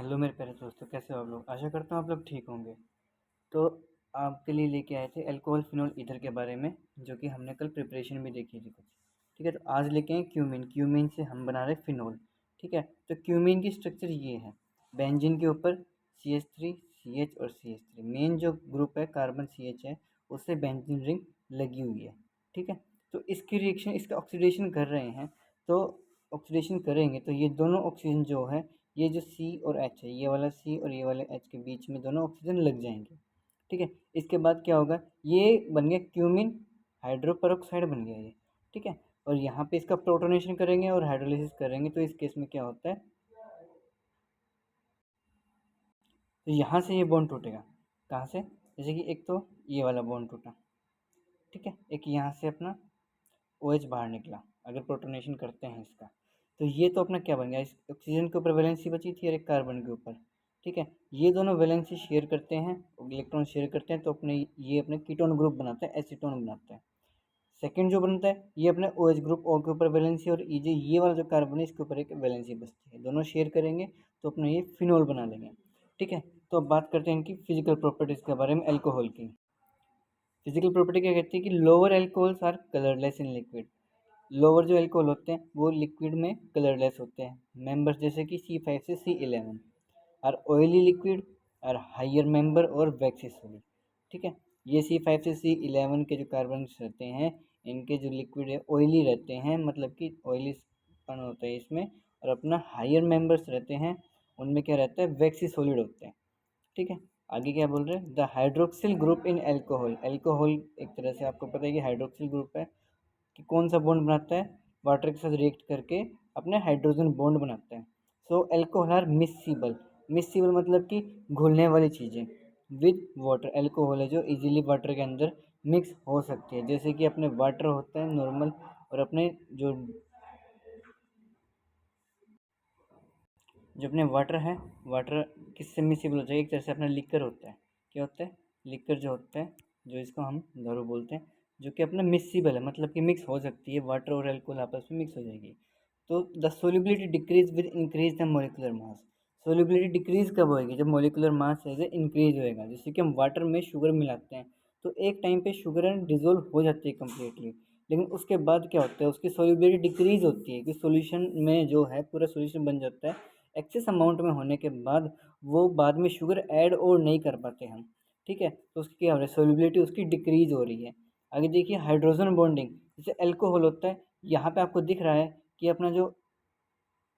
Hello मेरे प्यारे दोस्तों, कैसे हो आप लोग। आशा करता हूँ आप लोग ठीक होंगे। तो आपके लिए लेके आए थे अल्कोहल फिनोल ईथर के बारे में, जो कि हमने कल प्रिपरेशन भी देखी थी कुछ। ठीक है, तो आज लेके आए क्यूमीन। क्यूमीन से हम बना रहे फिनोल। ठीक है, तो क्यूमीन की स्ट्रक्चर ये है। बेंजीन के ऊपर CH3 CH और CH3, मेन जो ग्रुप है कार्बन CH है, उससे बेंजीन रिंग लगी हुई है। ठीक है, तो इसकी रिएक्शन, इसका ऑक्सीडेशन कर रहे हैं। तो ऑक्सीडेशन करेंगे तो ये दोनों ऑक्सीजन जो है, ये जो C और H है, ये वाला C और ये वाले H के बीच में दोनों ऑक्सीजन लग जाएंगे। ठीक है, इसके बाद क्या होगा, ये बन गया क्यूमिन हाइड्रोपेरोक्साइड बन गया ये। ठीक है, और यहाँ पे इसका प्रोटोनेशन करेंगे और हाइड्रोलिसिस करेंगे, तो इस केस में क्या होता है, तो यहाँ से ये बॉन्ड टूटेगा। कहाँ से, जैसे कि एक तो ये वाला बॉन्ड टूटा। ठीक है, एक यहाँ से अपना OH बाहर निकला अगर प्रोटोनेशन करते हैं इसका। तो ये तो अपना क्या बन गया, इस ऑक्सीजन के ऊपर वैलेंसी बची थी और एक कार्बन के ऊपर। ठीक है, ये दोनों वैलेंसी शेयर करते हैं, इलेक्ट्रॉन शेयर करते हैं, तो अपने ये अपने कीटोन ग्रुप बनाते हैं, एसीटोन बनाते हैं। सेकंड जो बनता है, ये अपने OH ग्रुप O के ऊपर वैलेंसी और EJ ये वाला जो कार्बन है इसके ऊपर एक वैलेंसी बचती है, दोनों शेयर करेंगे तो अपने ये फिनोल बना लेंगे। ठीक है, तो अब बात करते हैं इनकी फिजिकल प्रॉपर्टीज़ के बारे में, अल्कोहल की। फिजिकल प्रॉपर्टी क्या कहती है कि lower alcohols are colourless in liquid. Lower जो अल्कोहल होते हैं वो लिक्विड में कलरलेस होते हैं। मेंबर्स जैसे कि C5 से C11 are oily liquid are higher member और वैक्सी सॉलिड। ठीक है, ये C5 से C11 के जो कार्बन रहते हैं, इनके जो लिक्विड है ऑयली रहते हैं, मतलब कि ऑयली पन होता है इसमें। और अपना हायर मेंबर्स रहते हैं, उनमें क्या रहता है, वैक्सी सॉलिड होते हैं। ठीक है, आगे क्या बोल रहे हैं, the hydroxyl group in alcohol. Alcohol एक तरह से आपको पता है कि हाइड्रोक्सिल ग्रुप है, कि कौन सा बॉन्ड बनाता है, वाटर के साथ रिएक्ट करके अपने हाइड्रोजन बॉन्ड बनाता है। सो अल्कोहल आर मिक्सिबल। मिक्सिबल मतलब कि घुलने वाली चीज़ें विद वाटर। अल्कोहल है जो इजीली वाटर के अंदर मिक्स हो सकती है, जैसे कि अपने वाटर होता है नॉर्मल, और अपने जो अपने वाटर है, वाटर किससे मिक्सिबल हो जाएगा, एक तरह से अपना लिक्कर होता है। क्या होता है, लिक्कर जो होता है, जो इसको हम दारू बोलते हैं, जो कि अपना मिक्सिबल है, मतलब कि मिक्स हो सकती है, वाटर और अल्कोहल आपस में मिक्स हो जाएगी। तो the solubility decrease with increase the molecular mass. Solubility decrease कब होएगी, जब मोलिकुलर मास है इंक्रीज होएगा। जैसे कि हम वाटर में शुगर मिलाते हैं, तो एक टाइम पे शुगर डिजोल्व हो जाती है कम्प्लीटली, लेकिन उसके बाद क्या होता है, उसकी सोल्युबिलिटी डिक्रीज होती है कि सॉल्यूशन में जो है पूरा सॉल्यूशन बन जाता है। एक्सेस अमाउंट में होने के बाद वो बाद में शुगर ऐड और नहीं कर पाते हम। ठीक है, तो उसकी क्या हो रहा है, सोल्युबिलिटी उसकी डिक्रीज हो रही है। आगे देखिए हाइड्रोजन बॉन्डिंग, जैसे अल्कोहल होता है, यहाँ पे आपको दिख रहा है कि अपना जो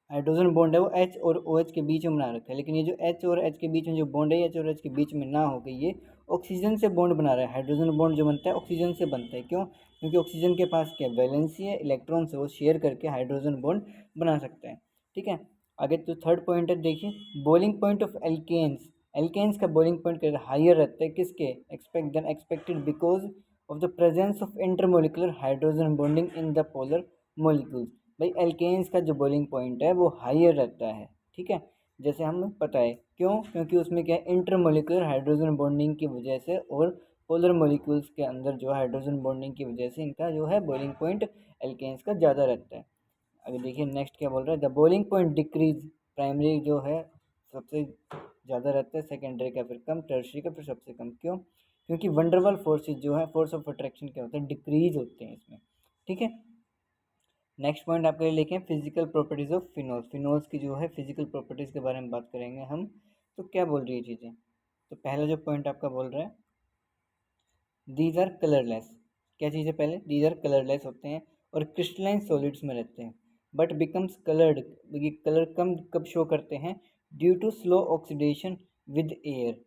हाइड्रोजन बॉन्ड है वो H और OH के बीच में बना रखा है, लेकिन ये जो H और H के बीच में जो बॉन्ड है, H और H के बीच में ना होकर ये ऑक्सीजन से बॉन्ड बना रहा है। हाइड्रोजन बॉन्ड जो बनता है ऑक्सीजन से बनता है, क्यों, क्योंकि ऑक्सीजन के पास क्या वैलेंसी है, इलेक्ट्रॉन से वो शेयर करके हाइड्रोजन बॉन्ड बना सकता है। ठीक है, आगे तो थर्ड पॉइंट है, देखिए boiling point of alkenes. Alkenes का बॉइलिंग पॉइंट हायर रहता है, किसके, expect than expected because of the presence of intermolecular hydrogen bonding in the polar molecules. भाई एल्केन्स का जो बॉइलिंग पॉइंट है वो हायर रहता है। ठीक है, जैसे हमें पता है, क्यों, क्योंकि उसमें क्या है, इंटरमोलिकुलर हाइड्रोजन बॉन्डिंग की वजह से और पोलर मोलिक्यूल्स के अंदर जो हाइड्रोजन बॉन्डिंग की वजह से इनका जो है बॉइलिंग पॉइंट एल्केन्स का ज़्यादा रहता है। अभी देखिए नेक्स्ट क्या बोल रहा है, the boiling point decrease. Primary जो है सबसे ज़्यादा रहता है, सेकेंडरी का फिर कम, टर्शरी का फिर सबसे कम। क्यों, क्योंकि वंडरवल फोर्सेज जो है, फोर्स ऑफ अट्रैक्शन क्या होता है, डिक्रीज होते हैं इसमें। ठीक है, नेक्स्ट पॉइंट आपके लिए लेके physical properties of phenols. Phenols की जो है फिजिकल प्रॉपर्टीज के बारे में बात करेंगे हम। तो क्या बोल रही है चीज़ें, तो पहला जो पॉइंट आपका बोल रहा है, दीज आर कलरलेस। क्या चीज़ है, पहले दीज आर कलरलेस होते हैं और क्रिस्टलाइन सॉलिड्स में रहते हैं, बट बिकम्स कलर्ड। ये कलर कम कब शो करते हैं, due to slow oxidation with air.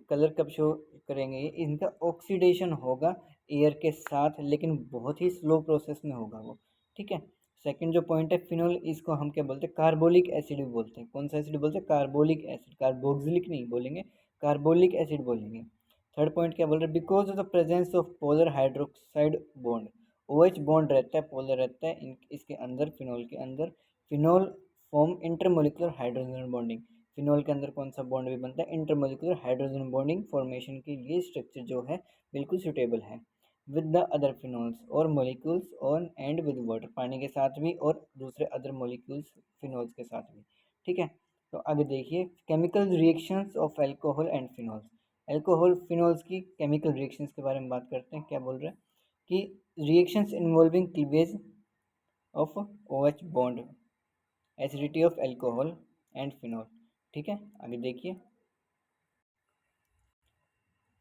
Colour कब शो करेंगे, ये इनका ऑक्सीडेशन होगा एयर के साथ, लेकिन बहुत ही स्लो प्रोसेस में होगा वो। ठीक है, सेकंड जो पॉइंट है फिनोल, इसको हम क्या बोलते हैं, कार्बोलिक एसिड भी बोलते हैं। कौन सा एसिड बोलते हैं, कार्बोलिक एसिड, कार्बोक्सिलिक नहीं बोलेंगे, कार्बोलिक एसिड बोलेंगे। थर्ड पॉइंट क्या बोल रहे हैं, because of the presence of polar hydroxide bond. OH bond रहता है, पोलर रहता है इसके अंदर, फिनोल के अंदर। Phenol form intermolecular hydrogen bonding. Phenol के अंदर कौन सा बॉन्ड भी बनता है, इंटरमोलिकुलर हाइड्रोजन बॉन्डिंग फॉर्मेशन के लिए स्ट्रक्चर जो है बिल्कुल सुटेबल है विद द अदर फिनोल्स और molecules on and with water, पानी के साथ भी और दूसरे अदर मोलिक्यूल्स फिनोल्स के साथ भी। ठीक है, तो आगे देखिए chemical reactions of alcohol and phenols. Alcohol phenols की केमिकल रिएक्शंस के बारे में बात करते हैं। क्या बोल रहे हैं कि reactions involving cleavage of OH bond, acidity of alcohol and phenol. ठीक है, आगे देखिए।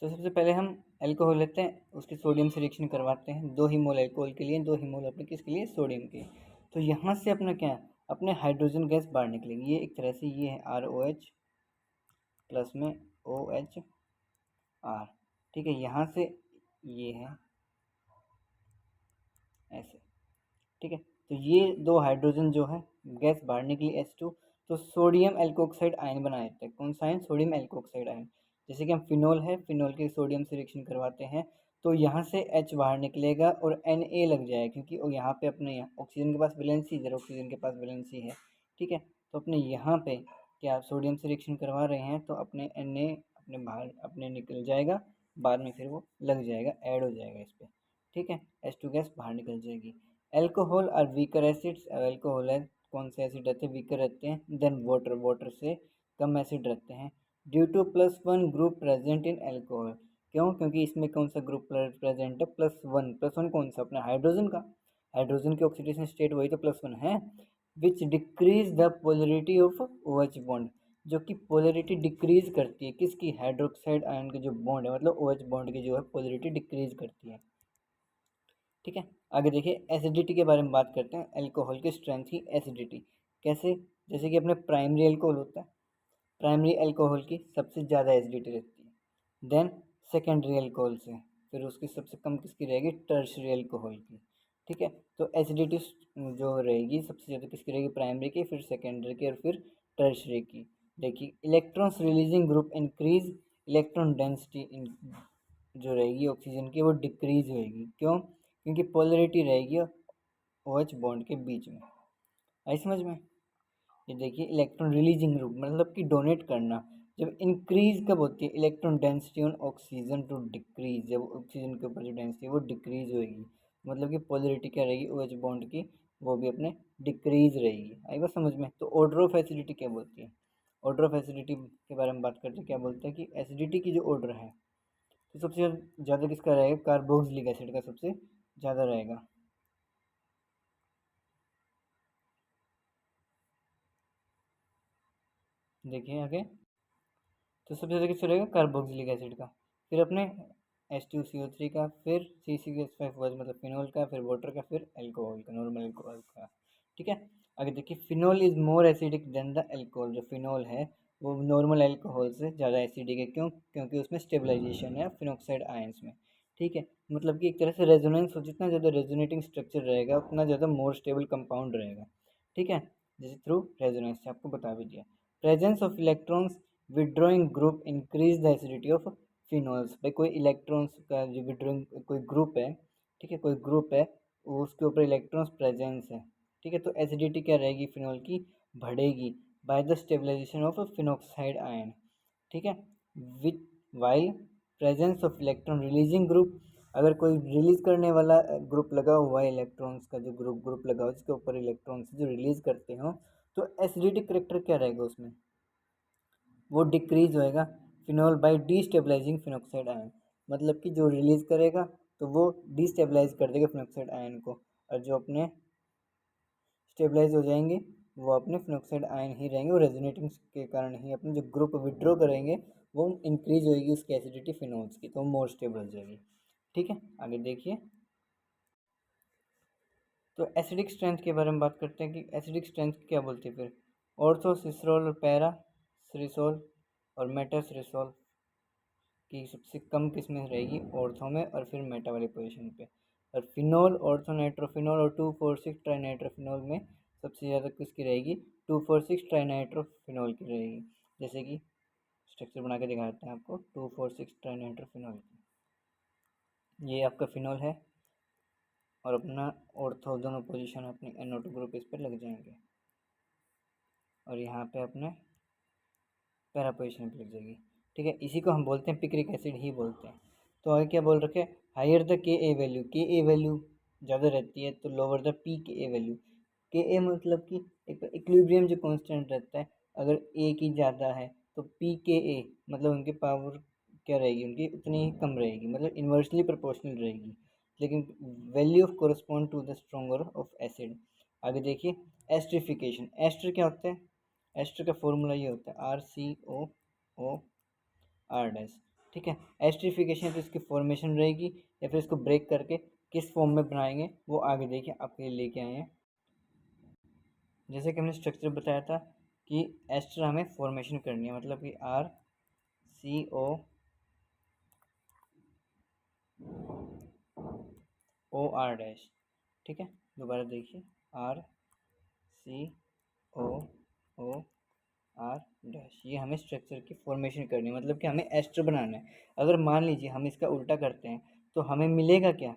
तो सबसे पहले हम अल्कोहल लेते हैं, उसके सोडियम से रिएक्शन करवाते हैं। 2 ही मोल अल्कोहल के लिए, 2 ही मोल अपने किसके लिए, सोडियम के। तो यहाँ से अपना क्या है, अपने हाइड्रोजन गैस बाहर निकलेगी। ये एक तरह से ये है ROH प्लस में OHR। ठीक है, यहाँ से ये है ऐसे। ठीक है, तो ये 2 हाइड्रोजन जो है गैस बाहर निकली H2, तो सोडियम एल्कोक्साइड आयन बना देते हैं। कौन सा आयन, सोडियम एल्कोक्साइड आयन। जैसे कि हम फिनोल है, फिनोल के सोडियम से रिएक्शन करवाते हैं तो यहाँ से H बाहर निकलेगा और Na लग जाएगा, क्योंकि वो यहाँ पे अपने यहाँ ऑक्सीजन के पास वैलेंसी, इधर ऑक्सीजन के पास वैलेंसी है। ठीक है, तो अपने यहाँ पे क्या सोडियम से रिएक्शन करवा रहे हैं तो अपने Na अपने बाहर अपने निकल जाएगा, बाद में फिर वो लग जाएगा, ऐड हो जाएगा इस पर। ठीक है, H2 गैस बाहर निकल जाएगी। अल्कोहल और वीकर एसिड्स, अल्कोहल है कौन से एसिड रहते हैं, वीकर रहते हैं देन वाटर, वाटर से कम एसिड रहते हैं। Due to +1 group present in alcohol, क्यों, क्योंकि इसमें कौन सा ग्रुप प्रेजेंट है, +1। +1 कौन सा, अपना हाइड्रोजन का, हाइड्रोजन की ऑक्सीडेशन स्टेट वही तो +1 है। Which decrease the polarity of OH bond, जो कि पोलरिटी डिक्रीज करती है किसकी, हाइड्रोक्साइड आयन के जो बॉन्ड है, मतलब OH बॉन्ड की जो है पोलरिटी डिक्रीज करती है। ठीक है, आगे देखिए एसिडिटी के बारे में बात करते हैं। अल्कोहल की स्ट्रेंथ ही एसिडिटी। कैसे, जैसे कि अपने प्राइमरी अल्कोहल होता है, प्राइमरी अल्कोहल की सबसे ज़्यादा एसिडिटी रहती है, देन सेकेंडरी अल्कोहल से, फिर उसकी सबसे कम किसकी रहेगी, टर्शरी अल्कोहल की। ठीक है, तो एसिडिटी जो रहेगी सबसे ज़्यादा किसकी रहेगी, प्राइमरी की, फिर सेकेंडरी की और फिर टर्शरी की। देखिए electrons releasing group increase, electron density जो रहेगी ऑक्सीजन की वो डिक्रीज होएगी। क्यों, क्योंकि पोलरिटी रहेगी OH बॉन्ड के बीच में। आई समझ में। ये देखिए इलेक्ट्रॉन रिलीजिंग ग्रुप मतलब कि डोनेट करना, जब इंक्रीज कब होती है, electron density on oxygen to decrease, जब ऑक्सीजन के ऊपर जो डेंसिटी है वो डिक्रीज होएगी, मतलब कि पोलरिटी क्या रहेगी OH बॉन्ड की, वो भी अपने डिक्रीज रहेगी। आई बात समझ में। तो ऑर्डर ऑफ एसिडिटी क्या बोलती है, ऑर्डर ऑफ एसिडिटी के बारे में बात करते हैं। क्या बोलते हैं कि एसिडिटी की जो ऑर्डर है, तो सबसे ज़्यादा किसका रहेगा, कार्बोक्सिलिक एसिड का सबसे ज़्यादा रहेगा। देखिए आगे, तो सबसे ज़्यादा किसका रहेगा, कार्बोक्सिलिक एसिड का, फिर अपने H2CO3 का, फिर C6H5OH मतलब फिनोल का, फिर वाटर का, फिर अल्कोहल का, नॉर्मल अल्कोहल का। ठीक है, आगे देखिए phenol is more acidic then the alcohol. जो फिनोल है वो नॉर्मल अल्कोहल से ज़्यादा एसिडिक है। क्यों, क्योंकि उसमें स्टेबलाइजेशन है फिनोक्साइड आयंस में। ठीक है, मतलब कि एक तरह से रेजोनेंस हो, जितना ज़्यादा रेजोनेटिंग स्ट्रक्चर रहेगा उतना ज़्यादा मोर स्टेबल कंपाउंड रहेगा। ठीक है, जैसे थ्रू रेजोनेंस से आपको बता भी दिया। Presence of electrons withdrawing group increase the acidity of phenols. भाई कोई इलेक्ट्रॉन्स का जो विड्रॉइंग कोई ग्रुप है, ठीक है, कोई ग्रुप है वो उसके ऊपर इलेक्ट्रॉन्स प्रेजेंस है। ठीक है, तो एसिडिटी क्या रहेगी फिनोल की, बढ़ेगी by the stabilization of phenoxide ion. ठीक है, which while presence of electron releasing group, अगर कोई रिलीज करने वाला ग्रुप लगा हुआ है, इलेक्ट्रॉन्स का जो ग्रुप लगा हुआ है जिसके ऊपर इलेक्ट्रॉन्स जो रिलीज करते हो, तो एसिडिटी करेक्टर क्या रहेगा उसमें, वो डिक्रीज होएगा phenol bye destabilising phenoxide ion. मतलब कि जो रिलीज करेगा तो वो डीस्टेबलाइज कर देगा फिनोक्साइड आयन को, और जो अपने स्टेबलाइज हो जाएंगे वो अपने फिनोक्साइड आयन ही रहेंगे, वो रेजोनेटिंग के कारण ही अपने जो ग्रुप विड्रॉ करेंगे वो इंक्रीज होएगी उसकी एसिडिटी फिनोल्स की, तो मोर स्टेबल हो जाएगी। ठीक है, आगे देखिए। तो एसिडिक स्ट्रेंथ के बारे में बात करते हैं कि एसिडिक स्ट्रेंथ क्या बोलते हैं फिर, ऑर्थो सिस्रोल और पैरा सरिसोल और मेटा सरिसोल की सबसे कम किस में रहेगी, ऑर्थो में, और फिर मेटा वाली पोजीशन पे। और फिनोल, ऑर्थो नाइट्रोफिनोल और 2,4,6 ट्राइनाइट्रोफिनोल में सबसे ज़्यादा किसकी रहेगी, 2,4,6 ट्राइनाइट्रोफिनोल की रहेगी। जैसे कि स्ट्रक्चर बना के दिखाते हैं आपको 2,4,6 ट्राइनाइट्रोफिनोल की। ये आपका फिनोल है और अपना ऑर्थो दोनों पोजीशन अपनी NO2 ग्रुप इस पर लग जाएंगे, और यहाँ पे अपने पैरा पोजीशन पे लग जाएगी। ठीक है, इसी को हम बोलते हैं पिक्रिक एसिड ही बोलते हैं। तो आगे क्या बोल रखे, higher the Ka value, Ka value ज़्यादा रहती है तो lower the pKa value. Ka मतलब कि एक इक्विलिब्रियम जो कांस्टेंट रहता है, अगर ए की ज़्यादा है तो पी के ए मतलब उनकी पावर क्या रहेगी, उनकी उतनी ही कम रहेगी, मतलब इन्वर्सली प्रोपोर्शनल रहेगी। लेकिन value of correspond to the stronger of acid. आगे देखिए एस्ट्रिफिकेशन। एस्टर क्या होता है? एस्टर का फॉर्मूला ये होता है RCOO R डैश। ठीक है, एस्ट्रिफिकेशन तो इसकी फॉर्मेशन रहेगी या फिर इसको ब्रेक करके किस फॉर्म में बनाएंगे वो आगे देखिए आपके लिए लेके आए हैं। जैसे कि हमने स्ट्रक्चर बताया था कि एस्टर हमें फॉर्मेशन करनी है, मतलब कि RCOOR डैश। ठीक है, दोबारा देखिए RCOOR डैश, ये हमें स्ट्रक्चर की फॉर्मेशन करनी है, मतलब कि हमें एस्टर बनाना है। अगर मान लीजिए हम इसका उल्टा करते हैं तो हमें मिलेगा क्या?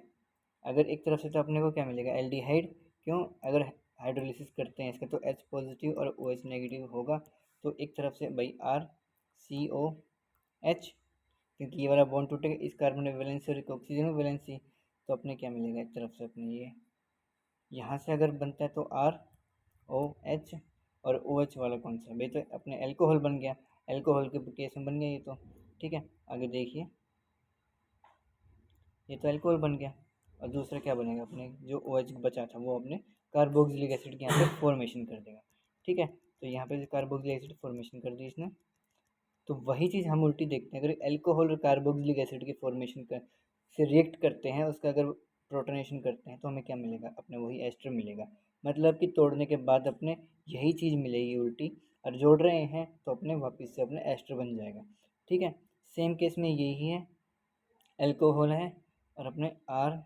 अगर एक तरफ से तो अपने को क्या मिलेगा? एल्डिहाइड। क्यों? अगर हाइड्रोलिसिस करते हैं इसका तो H पॉजिटिव और OH नेगेटिव होगा, तो एक तरफ से भाई RCOH, क्योंकि ये वाला बॉन्ड टूटेगा, इस कार्बन में वैलेंसी और एक ऑक्सीजन में वैलेंसी, तो अपने क्या मिलेगा एक तरफ से अपने ये यहाँ से अगर बनता है तो ROH, और OH वाला कौन सा भाई? तो अपने एल्कोहल बन गया, एल्कोहल के केस में बन गया ये तो। ठीक है, आगे देखिए ये तो एल्कोहल बन गया, और दूसरा क्या बनेगा अपने जो OH बचा था वो अपने कार्बोक्सिलिक एसिड के यहाँ पे फॉर्मेशन कर देगा। ठीक है, तो यहाँ पे कार्बोक्सिलिक एसिड फॉर्मेशन कर दी इसने। तो वही चीज़ हम उल्टी देखते हैं, अगर एल्कोहल और कार्बोक्सिलिक एसिड की फॉर्मेशन कर से रिएक्ट करते हैं, उसका अगर प्रोटोनेशन करते हैं तो हमें क्या मिलेगा? अपने वही एस्टर मिलेगा। मतलब कि तोड़ने के बाद अपने यही चीज़ मिलेगी उल्टी, और जोड़ रहे हैं तो अपने वापस से अपने एस्टर बन जाएगा। ठीक है, सेम केस में यही है, एल्कोहल है और अपने RCOOR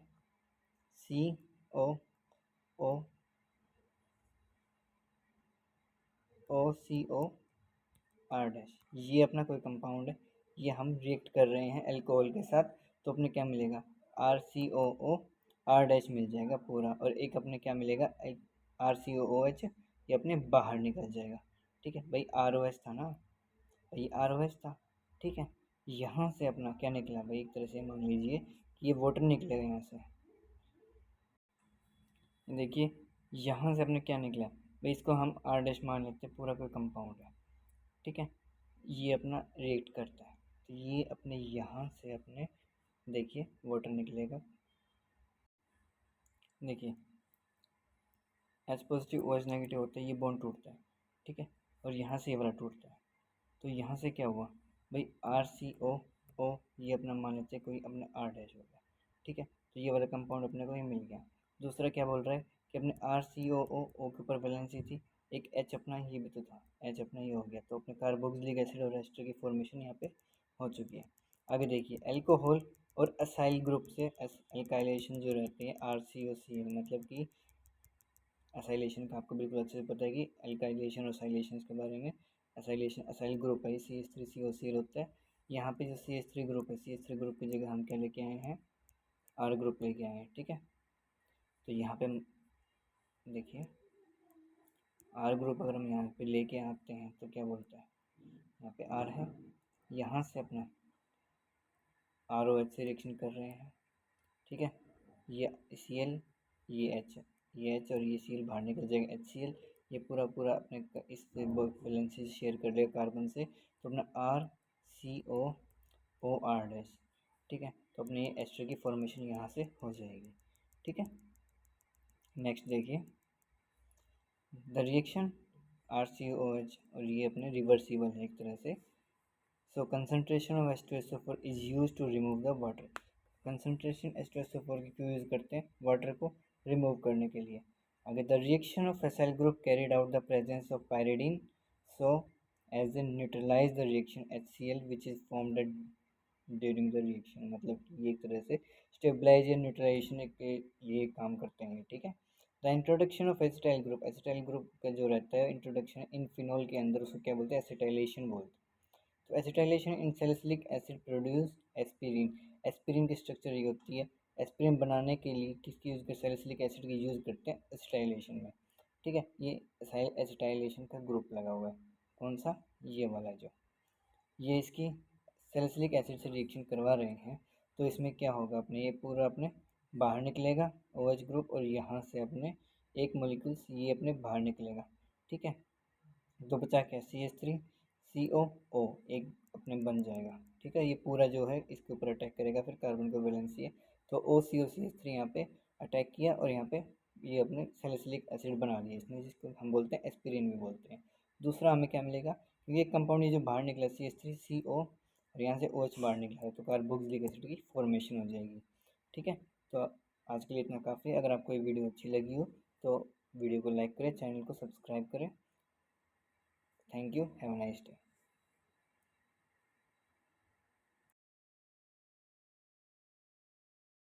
डैश, ये अपना कोई कंपाउंड है, ये हम रिएक्ट कर रहे हैं अल्कोहल के साथ, तो अपने क्या मिलेगा? RCOOR डैश मिल जाएगा पूरा, और एक अपने क्या मिलेगा? RCOOH, ये अपने बाहर निकल जाएगा। ठीक है भाई, ROH था ना भाई, ROH था। ठीक है, यहाँ से अपना क्या निकला भाई? एक तरह से मान लीजिए कि ये वाटर निकलेगा यहाँ से। देखिए यहाँ से अपने क्या निकला भाई? इसको हम R डैश मान लेते हैं, पूरा कोई कंपाउंड है। ठीक है, ये अपना रिएक्ट करता है, तो ये अपने यहाँ से अपने देखिए वाटर निकलेगा। देखिए H पॉजिटिव OH नेगेटिव होता है, ये बॉन्ड टूटता है। ठीक है, और यहाँ से ये वाला टूटता है, तो यहाँ से क्या हुआ भाई? RCOO, ये अपना मान लेते हैं कोई अपने R डैश हो गया। ठीक है, तो ये वाला कंपाउंड अपने को ये मिल गया। दूसरा क्या बोल रहा है कि अपने RCOO के ऊपर वैलेंसी थी, एक H अपना ये भी तो था, H अपना ये हो गया, तो अपने कार्बोक्सिलिक एसिड और एस्टर की फॉर्मेशन यहाँ पे हो चुकी है। आगे देखिए एल्कोहल और असाइल ग्रुप से एल्काइलेशन जो रहती है RCOCl, मतलब कि असाइलेशन का आपको बिल्कुल अच्छे से पता है कि एल्काइलेशन और असाइलेशन के बारे में। असाइलेशन असाइल ग्रुप है, CH3COCl होता है। यहाँ पे जो CH3 ग्रुप है, CH3 ग्रुप की जगह हम क्या लेके आए हैं? R ग्रुप लेके आए हैं। ठीक है, तो यहाँ पे देखिए R ग्रुप अगर हम यहाँ पे लेके आते हैं तो क्या बोलता है? यहाँ पे R है, यहाँ से अपना ROH से रिएक्शन कर रहे हैं। ठीक है, ये Cl, ये H, ये H और ये Cl बाहर निकल जाएगा HCl, ये पूरा पूरा अपने इससे वैलेंसी शेयर कर लेगा कार्बन से, तो अपना RCOOR डैश। ठीक है, तो अपने ये एस्टर की फॉर्मेशन यहाँ से हो जाएगी। ठीक है, नेक्स्ट देखिए द रिएक्शन RCOH, और ये अपने रिवर्सिबल है एक तरह से। So concentration of H2SO4 is use to remove the water. Concentration H2SO4 की क्यों यूज़ करते हैं? वाटर को रिमूव करने के लिए। आगे the reaction of acyl group carried out the presence of pyridine, so as a neutralize the reaction HCl which is formed during the reaction, मतलब कि ये एक तरह से स्टेबलाइज या न्यूट्रलाइजेशन के ये काम करते हैं। ठीक है, the introduction of acetyl group, acetyl group का जो रहता है इंट्रोडक्शन इन फिनोल के अंदर, उसको क्या बोलते हैं? एसिटाइलेशन बोलते हैं। तो acetylation in salicylic acid produce aspirin. Aspirin की स्ट्रक्चर ये होती है, एस्पिरिन बनाने के लिए किसकी यूज़ करते? सैलिसिलिक एसिड की यूज़ करते हैं एसिटाइलेशन में। ठीक है, ये एसिटाइलेशन का ग्रुप लगा हुआ है, कौन सा? ये वाला जो, ये इसकी सैलिसिलिक एसिड से रिएक्शन करवा रहे हैं, तो इसमें क्या होगा? अपने ये पूरा अपने बाहर निकलेगा OH ग्रुप, और यहाँ से अपने एक मोलिक्यूल्स ये अपने बाहर निकलेगा। ठीक है, तो बचा क्या, CH3CO, एक अपने बन जाएगा। ठीक है, ये पूरा जो है इसके ऊपर अटैक करेगा, फिर कार्बन को वैलेंसी है तो OCO CH3 यहाँ पे अटैक किया और यहाँ पे ये अपने सैलिसिलिक एसिड बना लिया इसने, जिसको हम बोलते हैं एस्पिरिन भी बोलते हैं। दूसरा हमें क्या मिलेगा, क्योंकि एक कंपाउंड ये जो बाहर निकला CH3CO और यहाँ से OH बाहर निकला है तो कार्बोक्सिलिक एसिड की फॉर्मेशन हो जाएगी। ठीक है, तो आज के लिए इतना काफ़ी है। अगर आपको ये वीडियो अच्छी लगी हो तो वीडियो को लाइक करें, चैनल को सब्सक्राइब करें। Thank you, have a nice day.